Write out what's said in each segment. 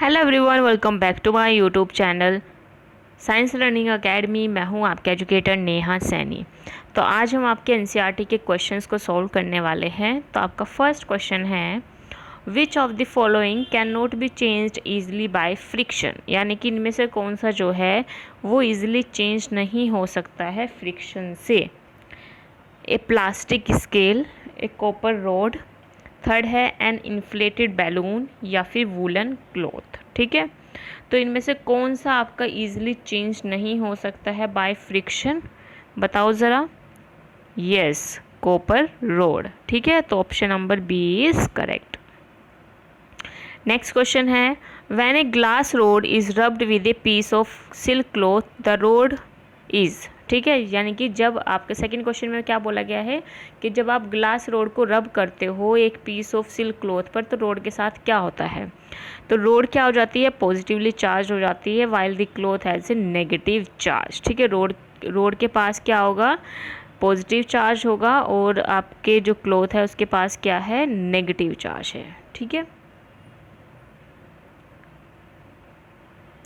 Hello everyone, welcome back to my YouTube channel Science Learning Academy. मैं हूं आपके educator Neha Saini. तो आज हम आपके एनसीईआरटी के क्वेश्चंस को सॉल्व करने वाले हैं। तो आपका फर्स्ट क्वेश्चन है, which of the following can not be changed easily by friction, यानी कि इनमें से कौन सा जो है वो ईजिली चेंज नहीं हो सकता है फ्रिक्शन से। ए प्लास्टिक स्केल, ए कॉपर रोड, थर्ड है एन इन्फ्लेटेड बैलून या फिर वूलन क्लॉथ। ठीक है, तो इनमें से कौन सा आपका इजीली चेंज नहीं हो सकता है बाय फ्रिक्शन, बताओ ज़रा। Yes, copper rod. ठीक है, तो option number B is correct. Next question है, when a glass rod is rubbed with a piece of silk cloth the rod is. ठीक है, यानी कि जब आपके सेकंड क्वेश्चन में क्या बोला गया है कि जब आप ग्लास रोड को रब करते हो एक पीस ऑफ सिल्क क्लॉथ पर तो रोड के साथ क्या होता है। तो रोड क्या हो जाती है, पॉजिटिवली चार्ज हो जाती है, while the cloth has a negative charge. ठीक है, रोड के पास क्या होगा, पॉजिटिव चार्ज होगा और आपके जो क्लॉथ है उसके पास क्या है, नेगेटिव चार्ज है। ठीक है,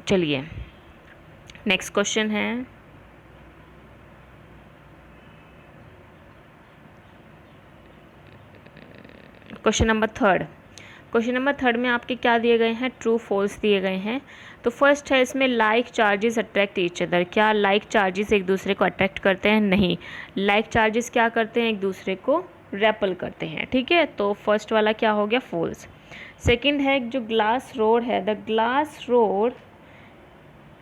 चलिए नेक्स्ट क्वेश्चन है, question number third. Question number third में आपके क्या दिए गए हैं, ट्रू फॉल्स दिए गए हैं। तो फर्स्ट है इसमें, like charges attract each other. क्या लाइक चार्जेस एक दूसरे को अट्रैक्ट करते हैं? नहीं, लाइक चार्जेस क्या करते हैं, एक दूसरे को रेपल करते हैं। ठीक है, तो फर्स्ट वाला क्या हो गया, फॉल्स। सेकंड है जो ग्लास रोड है, the glass rod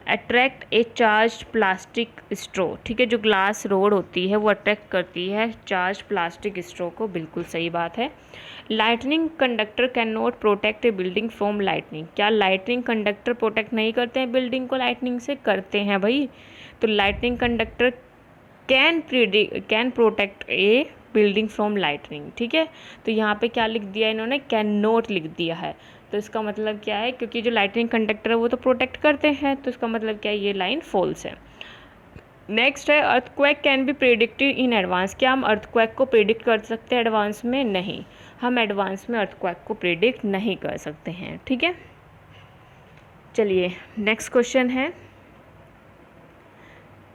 attract a charge plastic straw. ठीक है, जो ग्लास रोड होती है वो अट्रैक्ट करती है चार्ज प्लास्टिक स्ट्रो को, बिल्कुल सही बात है। Lightning conductor can not protect A building from lightning. क्या लाइटनिंग कंडक्टर प्रोटेक्ट नहीं करते हैं बिल्डिंग को लाइटनिंग से? करते हैं भाई। तो lightning conductor can protect A building from lightning. ठीक है, तो यहाँ पे क्या लिख दिया इन्होंने, कैन नॉट लिख दिया है। तो इसका मतलब क्या है, क्योंकि जो लाइटनिंग कंडक्टर है वो तो प्रोटेक्ट करते हैं, तो इसका मतलब क्या है, ये लाइन फॉल्स है। नेक्स्ट है, earthquake can be predicted in advance. क्या हम अर्थक्वेक को प्रेडिक्ट कर सकते हैं एडवांस में? नहीं, हम एडवांस में अर्थक्वेक को प्रेडिक्ट नहीं कर सकते हैं। ठीक है, चलिए नेक्स्ट क्वेश्चन है,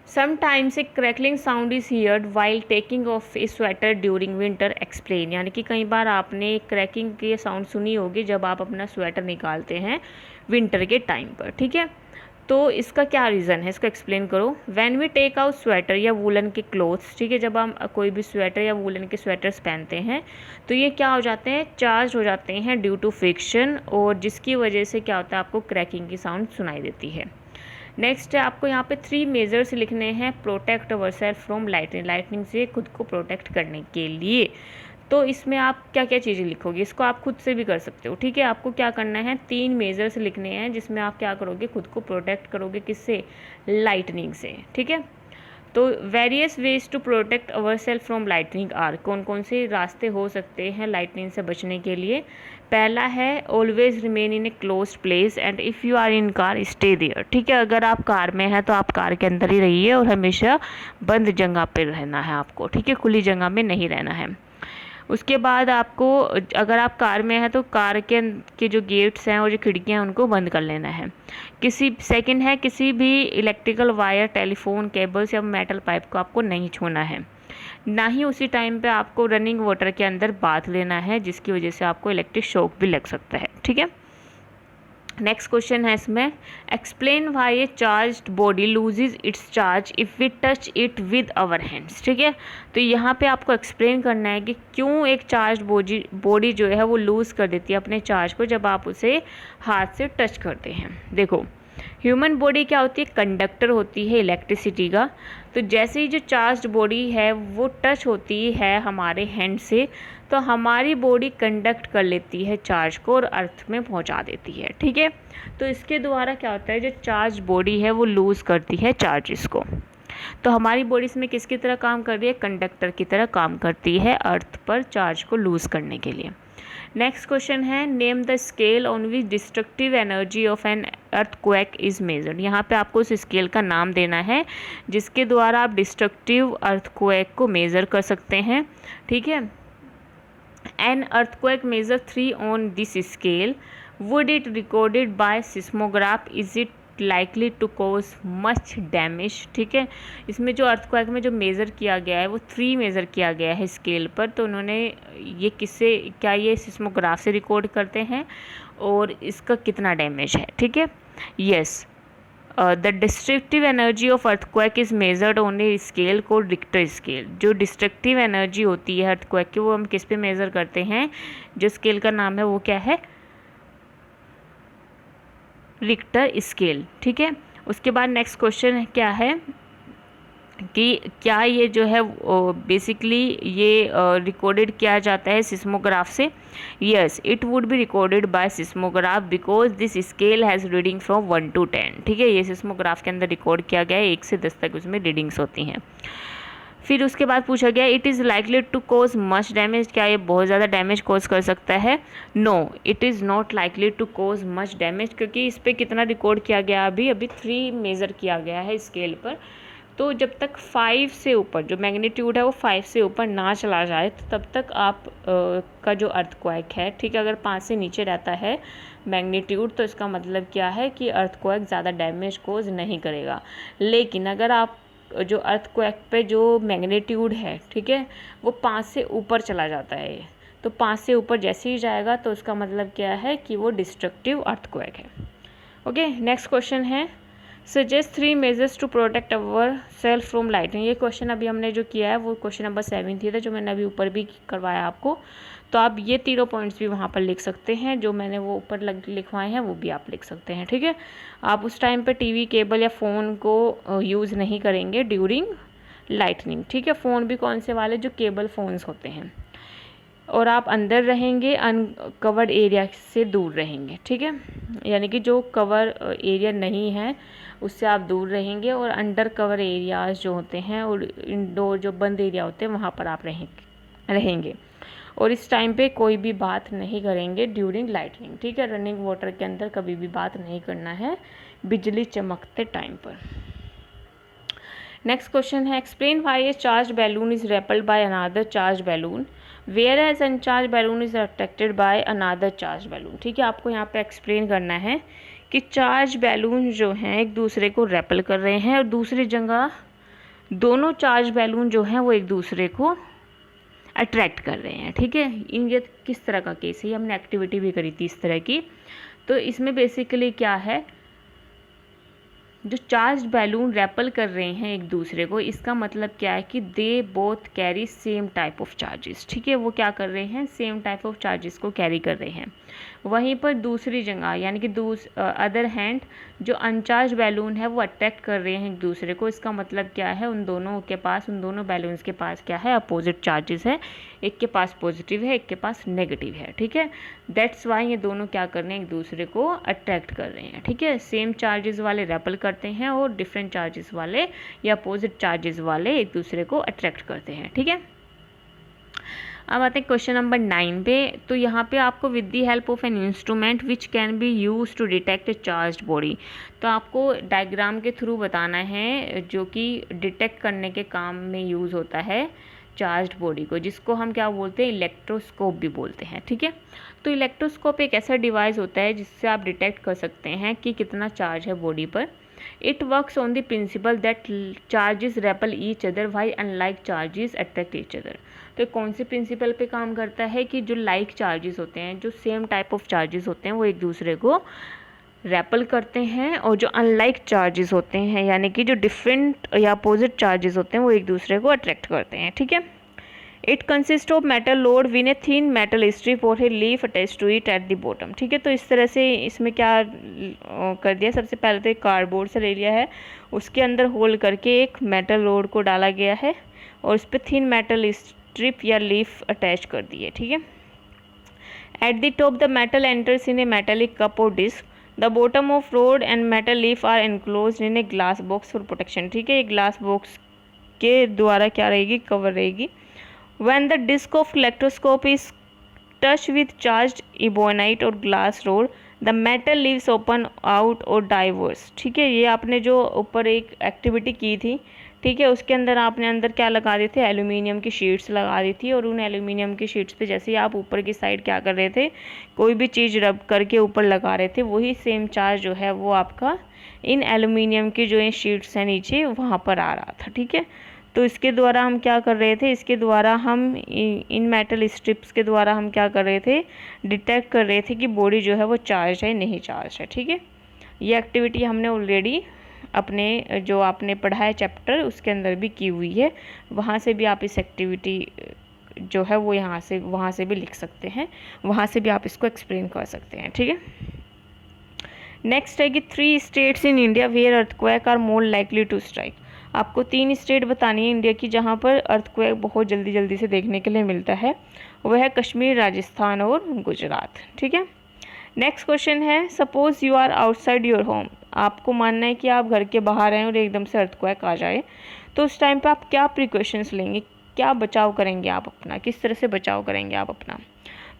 sometimes a crackling sound is heard while taking of A sweater during winter, explain. यानी कि कई बार आपने क्रैकिंग की साउंड सुनी होगी जब आप अपना स्वेटर निकालते हैं विंटर के टाइम पर। ठीक है, तो इसका क्या रीज़न है, इसको एक्सप्लेन करो। When we take out sweater या वूलन के क्लोथ्स, ठीक है, जब हम कोई भी स्वेटर या वूलन के स्वेटर्स पहनते हैं तो ये क्या हो जाते हैं, चार्ज हो जाते हैं ड्यू टू फ्रिक्शन, और जिसकी वजह से क्या होता है, आपको क्रैकिंग की साउंड सुनाई देती है। नेक्स्ट है, आपको यहाँ पे 3 मेजर्स लिखने हैं, protect ourself from lightning, lightning से खुद को प्रोटेक्ट करने के लिए। तो इसमें आप क्या क्या चीज़ें लिखोगे, इसको आप खुद से भी कर सकते हो। ठीक है, आपको क्या करना है, 3 मेजर्स लिखने हैं जिसमें आप क्या करोगे, खुद को प्रोटेक्ट करोगे, किससे, लाइटनिंग से। ठीक है, तो various ways to protect our self from lightning are, कौन कौन से रास्ते हो सकते हैं लाइटनिंग से बचने के लिए। पहला है, always remain in a close place and if you are in car stay there. ठीक है, अगर आप कार में हैं तो आप कार के अंदर ही रहिए और हमेशा बंद जगह पर रहना है आपको। ठीक है, खुली जगह में नहीं रहना है। उसके बाद आपको, अगर आप कार में हैं तो कार के जो गेट्स हैं और जो खिड़कियां हैं उनको बंद कर लेना है। सेकंड है, किसी भी इलेक्ट्रिकल वायर, टेलीफोन केबल्स या मेटल पाइप को आपको नहीं छूना है। ना ही उसी टाइम पे आपको रनिंग वाटर के अंदर बाथ लेना है, जिसकी वजह से आपको इलेक्ट्रिक शॉक भी लग सकता है। ठीक है, नेक्स्ट क्वेश्चन है इसमें, explain why a charged body loses its charge if we touch it with our hands. ठीक है, तो यहाँ पे आपको एक्सप्लेन करना है कि क्यों एक चार्ज बॉडी जो है वो लूज़ कर देती है अपने चार्ज को जब आप उसे हाथ से टच करते हैं। देखो, ह्यूमन बॉडी क्या होती है, कंडक्टर होती है इलेक्ट्रिसिटी का। तो जैसे ही जो चार्ज्ड बॉडी है वो टच होती है हमारे हैंड से, तो हमारी बॉडी कंडक्ट कर लेती है चार्ज को और अर्थ में पहुंचा देती है। ठीक है, तो इसके द्वारा क्या होता है, जो चार्ज बॉडी है वो लूज़ करती है चार्जेस को। तो हमारी बॉडी इसमें किसकी तरह काम कर रही है, कंडक्टर की तरह काम करती है अर्थ पर चार्ज को लूज़ करने के लिए। नेक्स्ट क्वेश्चन है, name the scale on which destructive energy of an earthquake is measured. यहाँ पे आपको उस स्केल का नाम देना है जिसके द्वारा आप डिस्ट्रक्टिव अर्थक्वेक को मेज़र कर सकते हैं। ठीक है, an earthquake measure 3 on this scale, would it recorded by seismograph, is it likely to cause much damage. ठीक है, इसमें जो अर्थक्वेक में जो मेज़र किया गया है वो 3 मेज़र किया गया है स्केल पर। तो उन्होंने ये किससे, क्या ये सिस्मोग्राफ से रिकॉर्ड करते हैं और इसका कितना डैमेज है। ठीक है, yes, the destructive energy of earthquake is measured on a scale को रिक्टर स्केल। जो डिस्ट्रक्टिव एनर्जी होती है अर्थक्वेक की वो हम किस पे मेज़र करते हैं, जो स्केल का नाम है वो क्या है, रिक्टर स्केल। ठीक है, उसके बाद नेक्स्ट क्वेश्चन क्या है कि क्या ये जो है बेसिकली ये रिकॉर्डेड किया जाता है सिस्मोग्राफ से। Yes, it would be recorded by seismograph because this scale has reading from 1 to 10। ठीक है, ये सिस्मोग्राफ के अंदर रिकॉर्ड किया गया है, 1 से 10 तक उसमें रीडिंग्स होती हैं। फिर उसके बाद पूछा गया it is likely to cause much damage, क्या ये बहुत ज़्यादा डैमेज कॉज कर सकता है। No, it is not likely to cause much damage, क्योंकि इस पर कितना रिकॉर्ड किया गया, अभी 3 मेज़र किया गया है स्केल पर। तो जब तक 5 से ऊपर जो मैग्नीट्यूड है वो 5 से ऊपर ना चला जाए तो तब तक आप का जो अर्थक्वेक है, ठीक है, अगर 5 से नीचे रहता है मैग्नीट्यूड तो इसका मतलब क्या है कि अर्थक्वेक ज़्यादा डैमेज कोज नहीं करेगा। लेकिन अगर आप जो अर्थक्वेक पे जो मैग्नीट्यूड है, ठीक है, वो 5 से ऊपर चला जाता है, तो 5 से ऊपर जैसे ही जाएगा तो उसका मतलब क्या है कि वो डिस्ट्रक्टिव अर्थक्वेक है। ओके, नेक्स्ट क्वेश्चन है suggest 3 measures to protect our self from lightning. ये क्वेश्चन अभी हमने जो किया है वो क्वेश्चन नंबर 7 था, जो मैंने अभी ऊपर भी करवाया आपको। तो आप ये तीनों पॉइंट्स भी वहाँ पर लिख सकते हैं, जो मैंने वो ऊपर लिखवाए हैं वो भी आप लिख सकते हैं। ठीक है, आप उस टाइम पे टीवी केबल या फ़ोन को यूज़ नहीं करेंगे ड्यूरिंग लाइटनिंग। ठीक है, फ़ोन भी कौन से वाले, जो केबल फ़ोन्स होते हैं, और आप अंदर रहेंगे, अनकवर्ड एरिया से दूर रहेंगे। ठीक है, यानी कि जो कवर एरिया नहीं है उससे आप दूर रहेंगे, और अंडर कवर एरियाज़ जो होते हैं और इंडोर जो बंद एरिया होते हैं वहाँ पर आप रहेंगे। और इस टाइम पे कोई भी बात नहीं करेंगे ड्यूरिंग लाइटनिंग। ठीक है, रनिंग वाटर के अंदर कभी भी बात नहीं करना है बिजली चमकते टाइम पर। नेक्स्ट क्वेश्चन है explain why a charge balloon is repelled by another charge balloon whereas uncharge balloon is attracted by another charge balloon. ठीक है, आपको यहाँ पे एक्सप्लेन करना है कि चार्ज बैलून जो हैं एक दूसरे को रेपल कर रहे हैं, और दूसरी जगह दोनों चार्ज बैलून जो हैं वो एक दूसरे को अट्रैक्ट कर रहे हैं। ठीक है, ये किस तरह का केस है, ये हमने एक्टिविटी भी करी थी इस तरह की। तो इसमें बेसिकली क्या है, जो चार्ज बैलून रेपल कर रहे हैं एक दूसरे को, इसका मतलब क्या है कि they both carry same type of charges. ठीक है, वो क्या कर रहे हैं, सेम टाइप ऑफ चार्जेस को कैरी कर रहे हैं। वहीं पर दूसरी जगह यानी कि अदर हैंड जो अनचार्ज बैलून है वो अट्रैक्ट कर रहे हैं एक दूसरे को। इसका मतलब क्या है, उन दोनों बैलून्स के पास क्या है, अपोजिट चार्जेस है, एक के पास पॉजिटिव है, एक के पास नेगेटिव है। ठीक है, दैट्स वाई ये दोनों क्या कर रहे हैं, एक दूसरे को अट्रैक्ट कर रहे हैं। ठीक है, सेम चार्जेस वाले रेपल करते हैं और डिफरेंट चार्जेस वाले या अपोजिट चार्जेस वाले एक दूसरे को अट्रैक्ट करते हैं। ठीक है, अब आते हैं क्वेश्चन नंबर 9 पे। तो यहाँ पे आपको with the help of an instrument which can be use to detect a charge body, तो आपको डायग्राम के थ्रू बताना है जो कि डिटेक्ट करने के काम में यूज़ होता है चार्ज बॉडी को, जिसको हम क्या बोलते हैं, इलेक्ट्रोस्कोप भी बोलते हैं। ठीक है, तो इलेक्ट्रोस्कोप एक ऐसा डिवाइस होता है जिससे आप डिटेक्ट कर सकते हैं कि कितना चार्ज है बॉडी पर। It works on the principle that charges repel each other why unlike charges attract each other. तो कौन से प्रिंसिपल पे काम करता है कि जो लाइक चार्जेस होते हैं, जो सेम टाइप ऑफ चार्जेस होते हैं, वो एक दूसरे को रेपल करते हैं, और जो अनलाइक चार्जेस होते हैं यानी कि जो डिफरेंट या अपोजिट चार्जेस होते हैं वो एक दूसरे को अट्रैक्ट करते हैं। ठीक है, it consist of metal rod with a thin metal strip और a leaf attach to it at the bottom. ठीक है, तो इस तरह से इसमें क्या कर दिया, सबसे पहले तो एक कार्डबोर्ड से ले लिया है, उसके अंदर होल करके एक मेटल लोड को डाला गया है और उस पर थिन मेटल स्ट्रिप या लीफ अटैच कर दी है। ठीक है, at the top the metal enters in a metallic cup और disc, the bottom of rod and metal leaf are enclose in a glass box for protection. ठीक है, एक ग्लास बॉक्स के द्वारा क्या रहेगी, कवर रहेगी। When the disc of electroscope is touched with charged ebonite or glass rod, the metal leaves open out or diverge। ठीक है, ये आपने जो ऊपर एक एक्टिविटी की थी ठीक है। उसके अंदर आपने अंदर क्या लगा दी थी, एल्यूमिनियम की शीट्स लगा दी थी, और उन एल्यूमिनियम की शीट्स पे जैसे ही आप ऊपर की साइड क्या कर रहे थे, कोई भी चीज़ रब करके ऊपर लगा रहे थे, वही सेम चार्ज जो है वो आपका इन एल्यूमिनियम की जो ये शीट्स हैं नीचे वहाँ पर आ रहा था। ठीक है। तो इसके द्वारा हम क्या कर रहे थे, इसके द्वारा हम इन मेटल स्ट्रिप्स के द्वारा हम क्या कर रहे थे, डिटेक्ट कर रहे थे कि बॉडी जो है वो चार्ज है नहीं चार्ज है। ठीक है। ये एक्टिविटी हमने ऑलरेडी अपने जो आपने पढ़ा है चैप्टर उसके अंदर भी की हुई है, वहाँ से भी आप इस एक्टिविटी जो है वो यहाँ से वहाँ से भी लिख सकते हैं, वहाँ से भी आप इसको एक्सप्लेन कर सकते हैं। ठीक है। नेक्स्ट है कि 3 states in India where earthquake are more likely to strike. आपको 3 स्टेट बतानी है इंडिया की जहाँ पर अर्थक्वेक बहुत जल्दी जल्दी से देखने के लिए मिलता है, वह है कश्मीर, राजस्थान और गुजरात। ठीक है। नेक्स्ट क्वेश्चन है, suppose you are outside your home. आपको मानना है कि आप घर के बाहर हैं और एकदम से अर्थक्वेक आ जाए, तो उस टाइम पे आप क्या प्रिकॉशंस लेंगे, क्या बचाव करेंगे आप अपना, किस तरह से बचाव करेंगे आप अपना।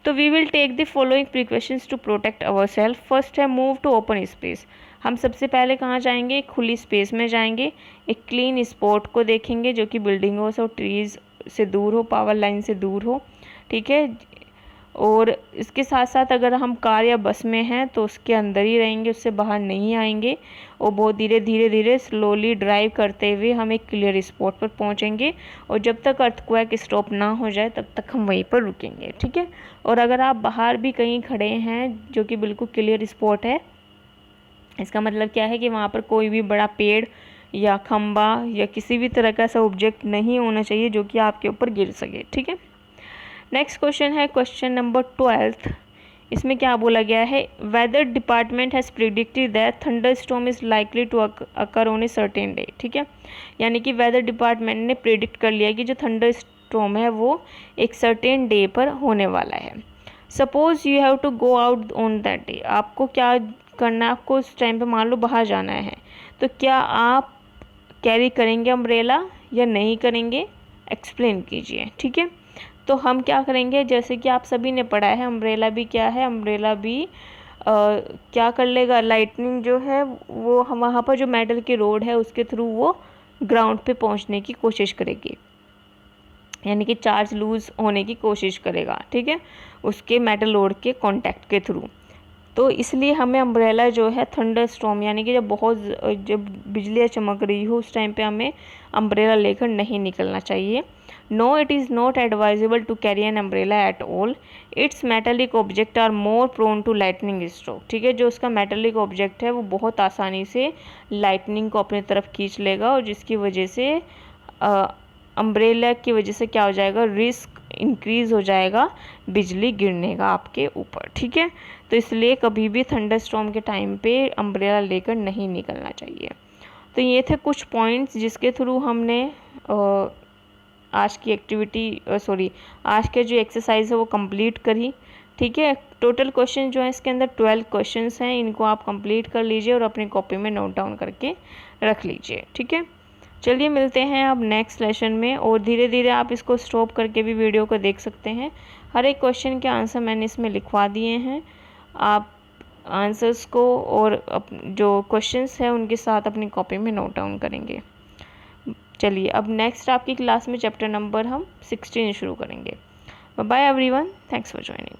तो we will take the following precautions to protect our self. First है मूव टू ओपन स्पेस। हम सबसे पहले कहाँ जाएंगे, एक खुली स्पेस में जाएंगे, एक क्लीन स्पॉट को देखेंगे जो कि बिल्डिंगों से और ट्रीज़ से दूर हो, पावर लाइन से दूर हो। ठीक है। और इसके साथ साथ अगर हम कार या बस में हैं तो उसके अंदर ही रहेंगे, उससे बाहर नहीं आएंगे, और बहुत धीरे धीरे स्लोली ड्राइव करते हुए हम एक क्लियर स्पॉट पर पहुंचेंगे, और जब तक अर्थक्वेक स्टॉप ना हो जाए तब तक हम वहीं पर रुकेंगे। ठीक है। और अगर आप बाहर भी कहीं खड़े हैं जो कि बिल्कुल क्लियर स्पॉट है, इसका मतलब क्या है कि वहाँ पर कोई भी बड़ा पेड़ या खंबा या किसी भी तरह का ऐसा ऑब्जेक्ट नहीं होना चाहिए जो कि आपके ऊपर गिर सके। ठीक है। नेक्स्ट क्वेश्चन है क्वेश्चन नंबर 12। इसमें क्या बोला गया है, weather department has predicted that thunder storm is likely to occur on a certain day. ठीक है। यानी कि वेदर डिपार्टमेंट ने प्रिडिक्ट कर लिया कि जो थंडर स्टॉर्म है वो एक सर्टेन डे पर होने वाला है। Suppose you have to go out on that day. आपको क्या करना है, आपको उस टाइम पे मान लो बाहर जाना है, तो क्या आप कैरी करेंगे अम्ब्रेला या नहीं करेंगे, एक्सप्लेन कीजिए। ठीक है। तो हम क्या करेंगे, जैसे कि आप सभी ने पढ़ा है, अम्ब्रेला भी क्या है, अम्ब्रेला भी क्या कर लेगा, लाइटनिंग जो है वो हम वहाँ पर जो मेटल की रोड है उसके थ्रू वो ग्राउंड पे पहुँचने की कोशिश करेगी, यानी कि चार्ज लूज होने की कोशिश करेगा। ठीक है। उसके मेटल रोड के कांटेक्ट के थ्रू। तो इसलिए हमें अम्ब्रेला जो है थंडर स्टॉर्म यानी कि जब बिजलियाँ चमक रही हो उस टाइम पे हमें अम्ब्रेला लेकर नहीं निकलना चाहिए। No, it is not advisable to carry an umbrella at all. Its metallic object are more prone to lightning stroke. ठीक है। जो उसका मेटेलिक ऑब्जेक्ट है वो बहुत आसानी से लाइटनिंग को अपनी तरफ खींच लेगा, और जिसकी वजह से अम्ब्रेला की वजह से क्या हो जाएगा, रिस्क इंक्रीज़ हो जाएगा बिजली गिरने का आपके ऊपर। ठीक है। तो इसलिए कभी भी थंडर स्टॉर्म के टाइम पे अम्ब्रेला लेकर नहीं निकलना चाहिए। तो ये थे कुछ पॉइंट्स जिसके थ्रू हमने आज की एक्टिविटी आज के जो एक्सरसाइज है वो कंप्लीट करी। ठीक है। टोटल क्वेश्चन जो है इसके अंदर 12 क्वेश्चंस हैं, इनको आप कंप्लीट कर लीजिए और अपनी कॉपी में नोट डाउन करके रख लीजिए। ठीक है। चलिए मिलते हैं अब नेक्स्ट लेसन में, और धीरे धीरे आप इसको स्टॉप करके भी वीडियो को देख सकते हैं। हर एक क्वेश्चन के आंसर मैंने इसमें लिखवा दिए हैं, आप आंसर्स को और जो क्वेश्चंस हैं उनके साथ अपनी कॉपी में नोट डाउन करेंगे। चलिए अब नेक्स्ट आपकी क्लास में चैप्टर नंबर हम 16 शुरू करेंगे। Bye everyone, thanks for joining.